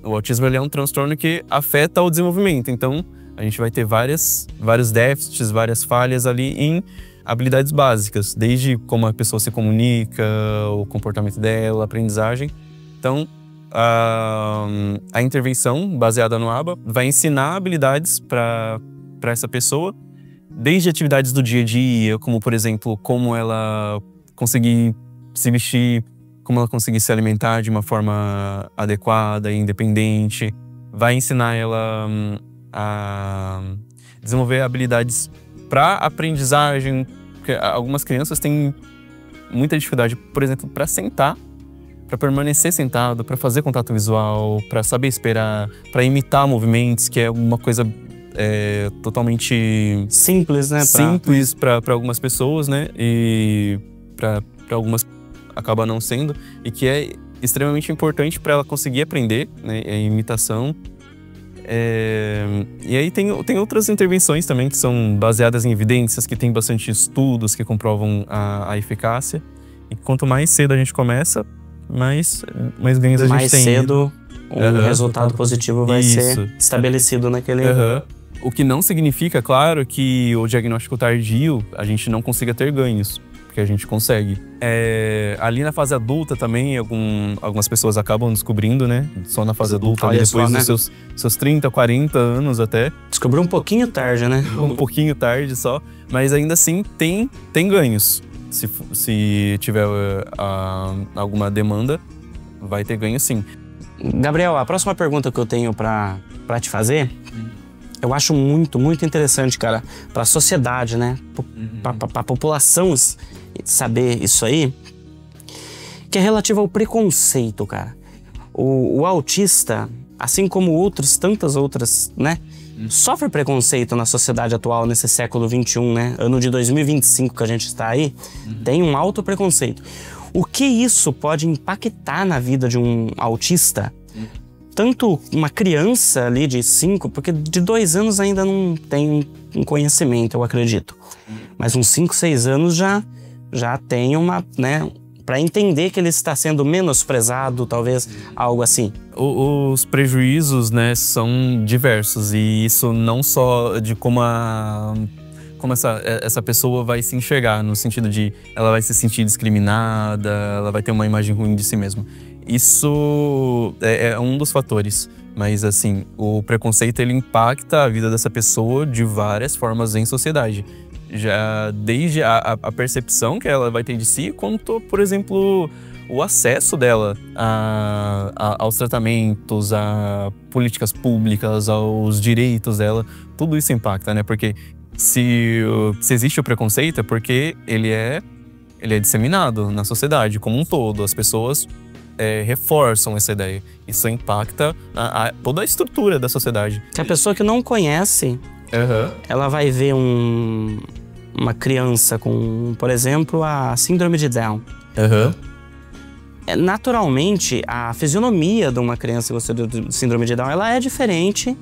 o autismo ele é um transtorno que afeta o desenvolvimento. Então, a gente vai ter vários déficits, várias falhas ali em habilidades básicas, desde como a pessoa se comunica, o comportamento dela, a aprendizagem. Então, a intervenção baseada no ABA vai ensinar habilidades para essa pessoa, desde atividades do dia a dia, como, por exemplo, como ela conseguir se vestir, como ela conseguir se alimentar de uma forma adequada e independente. Vai ensinar ela a desenvolver habilidades para aprendizagem, porque algumas crianças têm muita dificuldade, por exemplo, para sentar, para permanecer sentado, para fazer contato visual, para saber esperar, para imitar movimentos, que é uma coisa totalmente simples, né? Simples para algumas pessoas, né? E para algumas acaba não sendo, e que é extremamente importante para ela conseguir aprender, né? A imitação. E aí tem outras intervenções também que são baseadas em evidências, que tem bastante estudos que comprovam a eficácia. E quanto mais cedo a gente começa, mais ganhos a gente tem. Mais cedo o resultado positivo vai ser estabelecido naquele O que não significa, claro, que o diagnóstico tardio a gente não consiga ter ganhos, porque a gente consegue. Ali na fase adulta também, algumas pessoas acabam descobrindo, né? Só na fase adulta, ali depois dos seus 30, 40 anos até. Descobriu um pouquinho tarde, né? Um pouquinho tarde só, mas ainda assim tem ganhos. Se tiver alguma demanda, vai ter ganho sim. Gabriel, a próxima pergunta que eu tenho pra te fazer, eu acho muito, muito interessante, cara, pra sociedade, né? Pra população saber isso aí, que é relativo ao preconceito, cara. O autista, assim como tantas outras, né? Sofre preconceito na sociedade atual, nesse século XXI, né? Ano de 2025 que a gente está aí, tem um alto preconceito. O que isso pode impactar na vida de um autista? Tanto uma criança ali de 5, porque de 2 anos ainda não tem um conhecimento, eu acredito. Mas uns 5, 6 anos já tem uma, né? Para entender que ele está sendo menosprezado, talvez, algo assim. Os prejuízos, né, são diversos. E isso não só de como essa pessoa vai se enxergar, no sentido de ela vai se sentir discriminada, ela vai ter uma imagem ruim de si mesma. Isso é um dos fatores. Mas, assim, o preconceito, ele impacta a vida dessa pessoa de várias formas em sociedade. Já desde a percepção que ela vai ter de si, quanto, por exemplo, o acesso dela aos tratamentos, a políticas públicas, aos direitos dela. Tudo isso impacta, né? Porque se existe o preconceito é porque ele é disseminado na sociedade como um todo. As pessoas reforçam essa ideia. Isso impacta toda a estrutura da sociedade. Se a pessoa que não conhece, ela vai ver uma criança com, por exemplo, a síndrome de Down. Naturalmente, a fisionomia de uma criança com síndrome de Down, ela é diferente.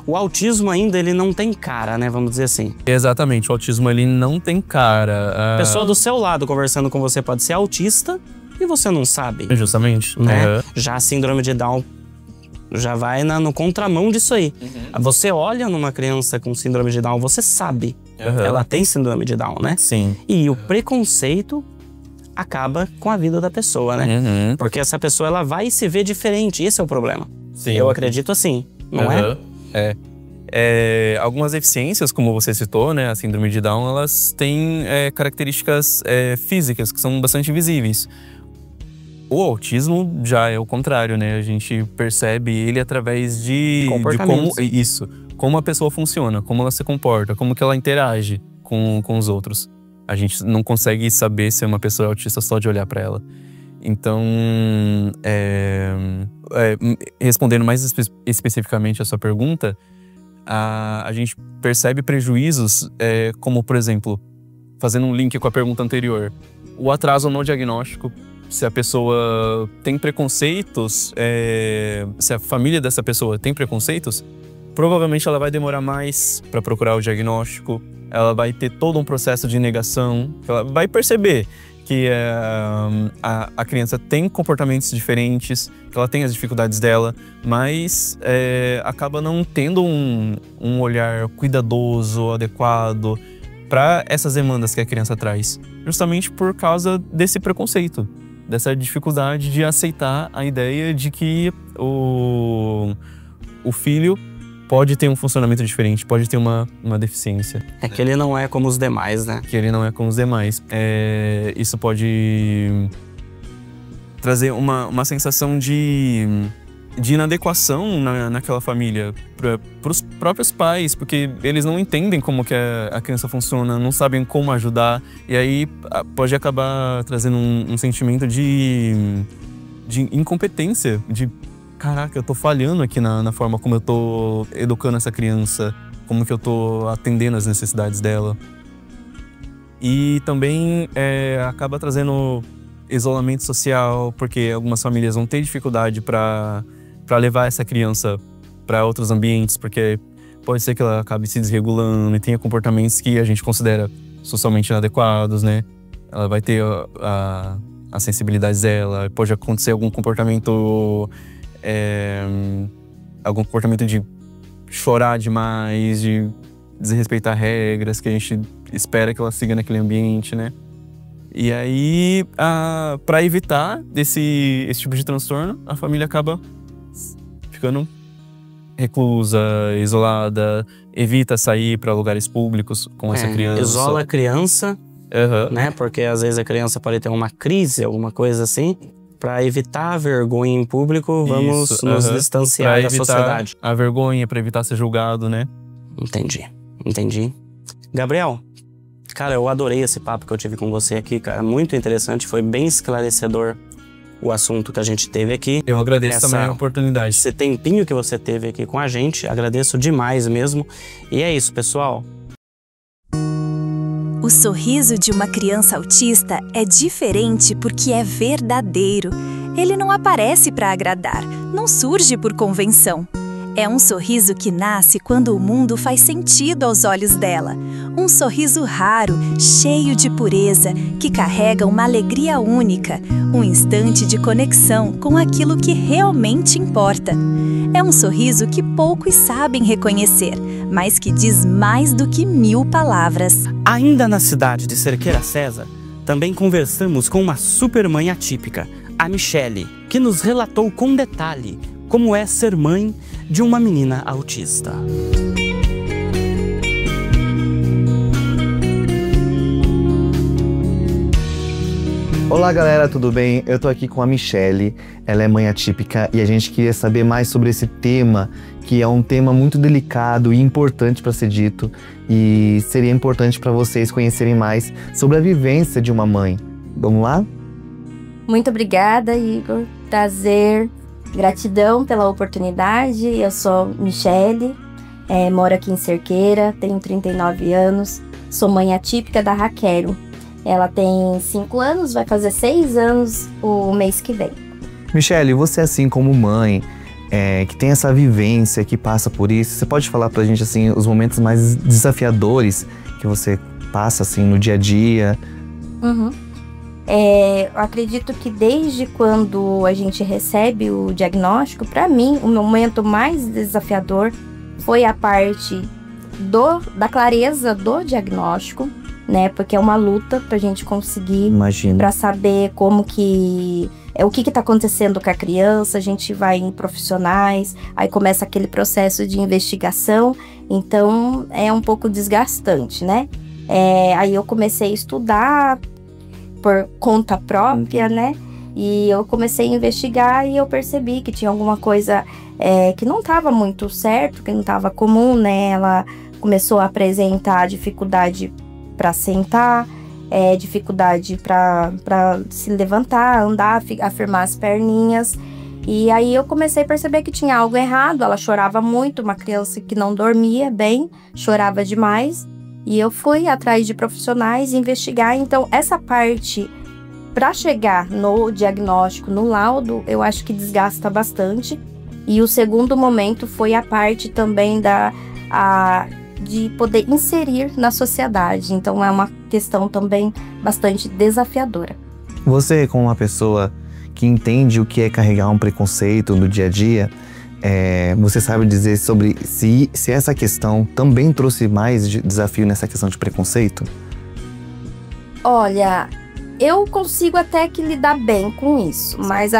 O autismo ainda, ele não tem cara, né? Vamos dizer assim. Exatamente, o autismo, ele não tem cara. A pessoa do seu lado conversando com você pode ser autista e você não sabe. Justamente. Né? Já a síndrome de Down já vai no contramão disso aí. Você olha numa criança com síndrome de Down, você sabe. Ela tem síndrome de Down, né? Sim. E o preconceito acaba com a vida da pessoa, né? Porque essa pessoa, ela vai se ver diferente. Esse é o problema. Sim. Eu acredito assim, não é? Algumas deficiências, como você citou, né? A síndrome de Down, elas têm características físicas que são bastante visíveis. O autismo já é o contrário, né? A gente percebe ele através de como a pessoa funciona, como ela se comporta, como que ela interage com os outros. A gente não consegue saber se é uma pessoa autista só de olhar para ela. Então, respondendo mais especificamente a sua pergunta, a gente percebe prejuízos, como, por exemplo, fazendo um link com a pergunta anterior, o atraso no diagnóstico. Se a pessoa tem preconceitos, se a família dessa pessoa tem preconceitos, provavelmente ela vai demorar mais para procurar o diagnóstico, ela vai ter todo um processo de negação, ela vai perceber que a criança tem comportamentos diferentes, que ela tem as dificuldades dela, mas acaba não tendo um olhar cuidadoso, adequado para essas demandas que a criança traz, justamente por causa desse preconceito, dessa dificuldade de aceitar a ideia de que o filho pode ter um funcionamento diferente, pode ter uma deficiência. Que ele não é como os demais, né? Que ele não é como os demais. Isso pode trazer uma sensação de inadequação naquela família, para os próprios pais, porque eles não entendem como que a criança funciona, não sabem como ajudar, e aí pode acabar trazendo um sentimento de incompetência, de caraca, eu tô falhando aqui na forma como eu tô educando essa criança, como que eu tô atendendo as necessidades dela. E também acaba trazendo isolamento social, porque algumas famílias vão ter dificuldade para levar essa criança para outros ambientes, porque pode ser que ela acabe se desregulando e tenha comportamentos que a gente considera socialmente inadequados, né? Ela vai ter as sensibilidades dela, pode acontecer algum comportamento de chorar demais, de desrespeitar regras que a gente espera que ela siga naquele ambiente, né? E aí, para evitar esse tipo de transtorno, a família acaba ficando reclusa, isolada, evita sair para lugares públicos com essa criança. Isola a criança, né? Porque às vezes a criança pode ter uma crise, alguma coisa assim. Para evitar a vergonha em público, vamos nos distanciar da sociedade. A vergonha, para evitar ser julgado, né? Entendi. Gabriel, cara, eu adorei esse papo que eu tive com você aqui, cara. Muito interessante, foi bem esclarecedor o assunto que a gente teve aqui. Eu agradeço também a oportunidade. Esse tempinho que você teve aqui com a gente, agradeço demais mesmo. E é isso, pessoal. O sorriso de uma criança autista é diferente porque é verdadeiro. Ele não aparece para agradar, não surge por convenção. É um sorriso que nasce quando o mundo faz sentido aos olhos dela. Um sorriso raro, cheio de pureza, que carrega uma alegria única, um instante de conexão com aquilo que realmente importa. É um sorriso que poucos sabem reconhecer, mas que diz mais do que 1000 palavras. Ainda na cidade de Cerqueira César, também conversamos com uma supermãe atípica, a Michele, que nos relatou com detalhe como é ser mãe de uma menina autista. Olá galera, tudo bem? Eu tô aqui com a Michele, ela é mãe atípica e a gente queria saber mais sobre esse tema, que é um tema muito delicado e importante para ser dito, e seria importante para vocês conhecerem mais sobre a vivência de uma mãe. Vamos lá? Muito obrigada, Igor. Prazer, gratidão pela oportunidade. Eu sou Michele, moro aqui em Cerqueira, tenho 39 anos, sou mãe atípica da Raquel. Ela tem 5 anos, vai fazer 6 anos o mês que vem. Michele, você assim como mãe, que tem essa vivência, que passa por isso, você pode falar pra gente assim, os momentos mais desafiadores que você passa assim no dia a dia? Eu acredito que desde quando a gente recebe o diagnóstico, para mim, o momento mais desafiador foi a parte da clareza do diagnóstico, né? Porque é uma luta pra gente conseguir, para saber como que o que tá acontecendo com a criança. A gente vai em profissionais, aí começa aquele processo de investigação, então é um pouco desgastante, né? Aí eu comecei a estudar por conta própria, né? E eu comecei a investigar e eu percebi que tinha alguma coisa que não estava muito certo, que não estava comum, né? Ela começou a apresentar dificuldade para sentar, dificuldade para se levantar, andar, afirmar as perninhas. E aí eu comecei a perceber que tinha algo errado. Ela chorava muito, uma criança que não dormia bem, chorava demais. E eu fui atrás de profissionais investigar. Então, essa parte, para chegar no diagnóstico, no laudo, eu acho que desgasta bastante. E o segundo momento foi a parte também de poder inserir na sociedade. Então, é uma questão também bastante desafiadora. Você, como uma pessoa que entende o que é carregar um preconceito no dia a dia, você sabe dizer sobre se essa questão também trouxe mais desafio nessa questão de preconceito? Olha, eu consigo até que lidar bem com isso, mas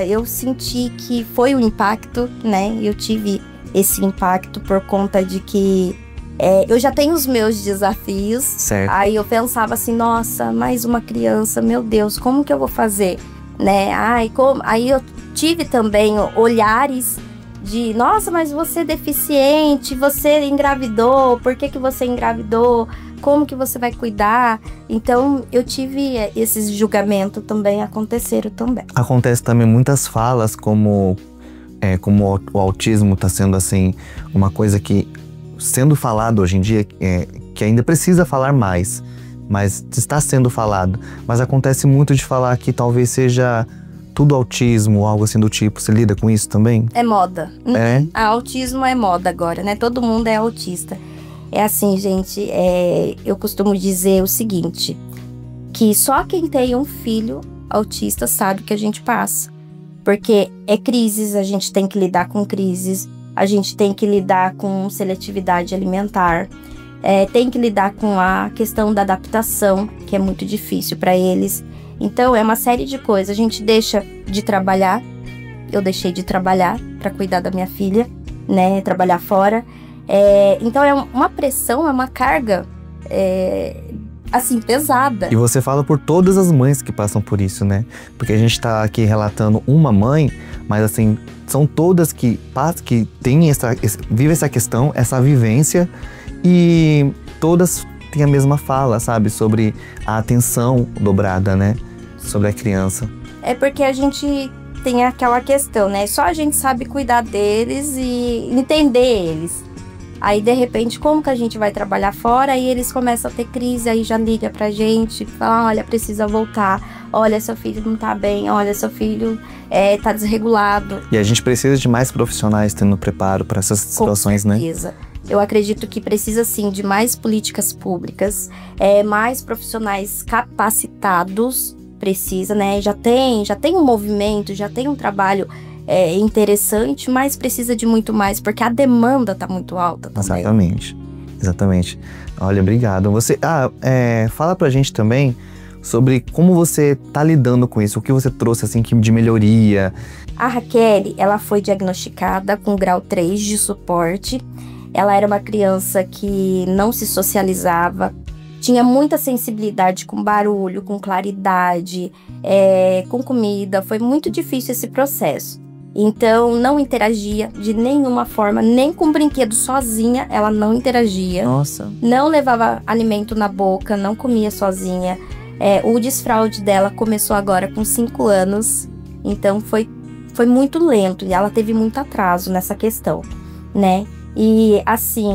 eu senti que foi um impacto, né? Eu tive esse impacto por conta de que eu já tenho os meus desafios. Certo. Aí eu pensava assim, nossa, mais uma criança, meu Deus, como que eu vou fazer? Né? Aí eu tive também olhares de, nossa, mas você é deficiente, você engravidou, por que você engravidou? Como que você vai cuidar? Então, eu tive esses julgamentos também, aconteceram também. Acontece também muitas falas como o autismo está sendo assim, uma coisa que, sendo falado hoje em dia, que ainda precisa falar mais, mas está sendo falado. Mas acontece muito de falar que talvez seja tudo autismo, algo assim do tipo. Você lida com isso também? É moda. Autismo é moda agora, né? Todo mundo é autista. É assim, gente, eu costumo dizer o seguinte, que só quem tem um filho autista sabe o que a gente passa. Porque crises, a gente tem que lidar com crises, a gente tem que lidar com seletividade alimentar, tem que lidar com a questão da adaptação, que é muito difícil para eles. Então, é uma série de coisas. A gente deixa de trabalhar, eu deixei de trabalhar para cuidar da minha filha, né, trabalhar fora. Então, é uma pressão, é uma carga, assim, pesada. E você fala por todas as mães que passam por isso, né? Porque a gente tá aqui relatando uma mãe, mas assim, são todas que têm vivem essa questão, essa vivência, e todas têm a mesma fala, sabe? Sobre a atenção dobrada, né? Sobre a criança. É porque a gente tem aquela questão, né? Só a gente sabe cuidar deles e entender eles. Aí, de repente, como que a gente vai trabalhar fora? Aí eles começam a ter crise, aí já liga pra gente, fala, olha, precisa voltar, olha, seu filho não tá bem, olha, seu filho tá desregulado. E a gente precisa de mais profissionais tendo preparo para essas situações, né? Com certeza. Eu acredito que precisa, sim, de mais políticas públicas, mais profissionais capacitados, precisa, né? Já tem um movimento, já tem um trabalho interessante, mas precisa de muito mais, porque a demanda tá muito alta também. Exatamente. Olha, obrigado. Você, fala pra gente também sobre como você tá lidando com isso, o que você trouxe, assim, de melhoria. A Raquel, ela foi diagnosticada com grau 3 de suporte. Ela era uma criança que não se socializava, tinha muita sensibilidade com barulho, com claridade, com comida. Foi muito difícil esse processo. Então, não interagia de nenhuma forma, nem com brinquedo sozinha, ela não interagia. Nossa. Não levava alimento na boca, não comia sozinha. O desfraude dela começou agora com 5 anos, então foi muito lento e ela teve muito atraso nessa questão, né? E assim,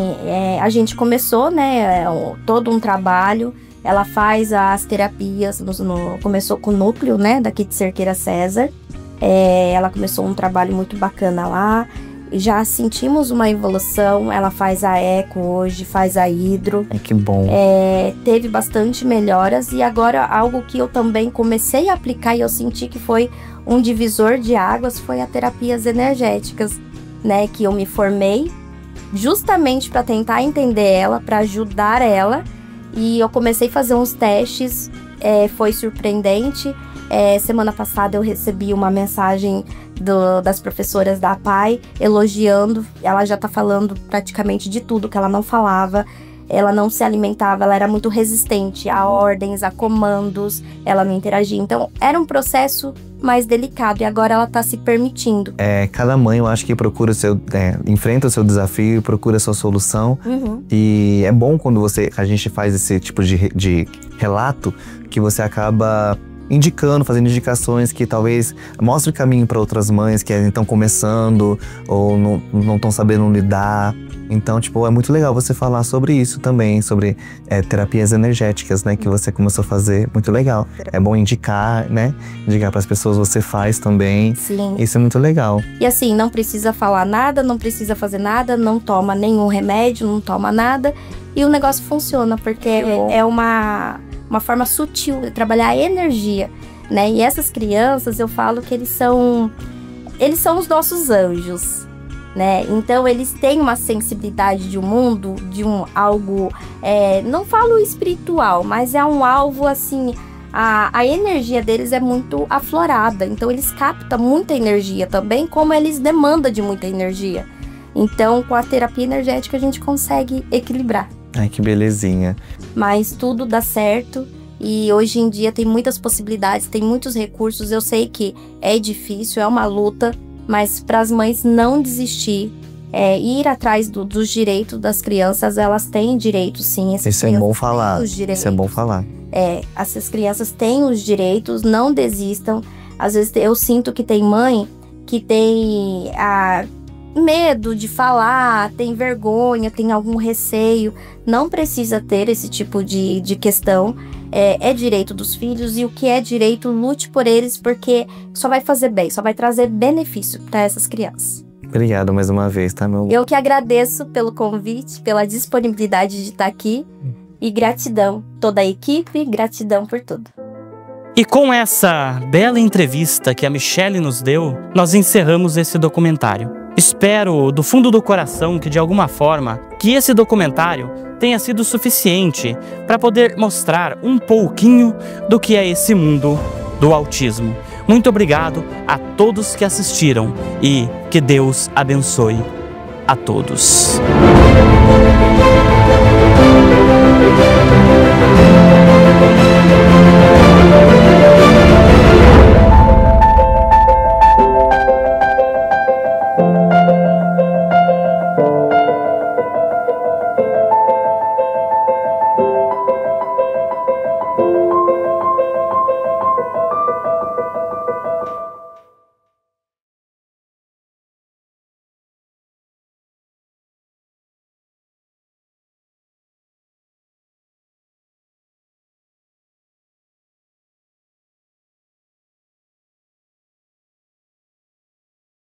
a gente começou, né, todo um trabalho. Ela faz as terapias, começou com o núcleo, né, daqui de Cerqueira César. Ela começou um trabalho muito bacana lá. Já sentimos uma evolução. Ela faz a eco hoje, faz a hidro. Que bom. Teve bastante melhoras. E agora algo que eu também comecei a aplicar e eu senti que foi um divisor de águas foi a terapias energéticas, né, que eu me formei justamente para tentar entender ela, para ajudar ela. E eu comecei a fazer uns testes, foi surpreendente. Semana passada eu recebi uma mensagem das professoras da APAE elogiando. Ela já tá falando praticamente de tudo que ela não falava. Ela não se alimentava, ela era muito resistente a ordens, a comandos, ela não interagia. Então, era um processo mais delicado e agora ela tá se permitindo. Cada mãe, eu acho que procura enfrenta o seu desafio, procura a sua solução. Uhum. E é bom quando a gente faz esse tipo de relato, que você acaba fazendo indicações que talvez mostre o caminho para outras mães que estão começando ou não estão sabendo lidar. Então, é muito legal você falar sobre isso também, sobre terapias energéticas, né, que você começou a fazer. Muito legal. É bom indicar, né? Indicar para as pessoas, você faz também. Sim. Isso é muito legal. E assim, não precisa falar nada, não precisa fazer nada, não toma nenhum remédio, não toma nada. E o negócio funciona, porque é uma forma sutil de trabalhar a energia, né? E essas crianças, eu falo que eles são os nossos anjos, né? Então, eles têm uma sensibilidade de um mundo, de algo, não falo espiritual, mas é um alvo, assim, a energia deles é muito aflorada. Então, eles captam muita energia também, como eles demandam de muita energia. Então, com a terapia energética, a gente consegue equilibrar. Ai, que belezinha. Mas tudo dá certo e hoje em dia tem muitas possibilidades, tem muitos recursos. Eu sei que é difícil, é uma luta, mas para as mães não desistir, ir atrás dos direitos das crianças, elas têm direitos sim. Isso é bom falar. Isso é bom falar. Essas crianças têm os direitos, não desistam. Às vezes eu sinto que tem mãe que tem medo de falar, tem vergonha, tem algum receio. Não precisa ter esse tipo de questão. É direito dos filhos e o que é direito, lute por eles, porque só vai fazer bem, só vai trazer benefício para essas crianças. Obrigado mais uma vez, tá, meu? Eu que agradeço pelo convite, pela disponibilidade de estar aqui e gratidão toda a equipe, gratidão por tudo. E com essa bela entrevista que a Michele nos deu, nós encerramos esse documentário. Espero do fundo do coração que de alguma forma que esse documentário tenha sido suficiente para poder mostrar um pouquinho do que é esse mundo do autismo. Muito obrigado a todos que assistiram e que Deus abençoe a todos.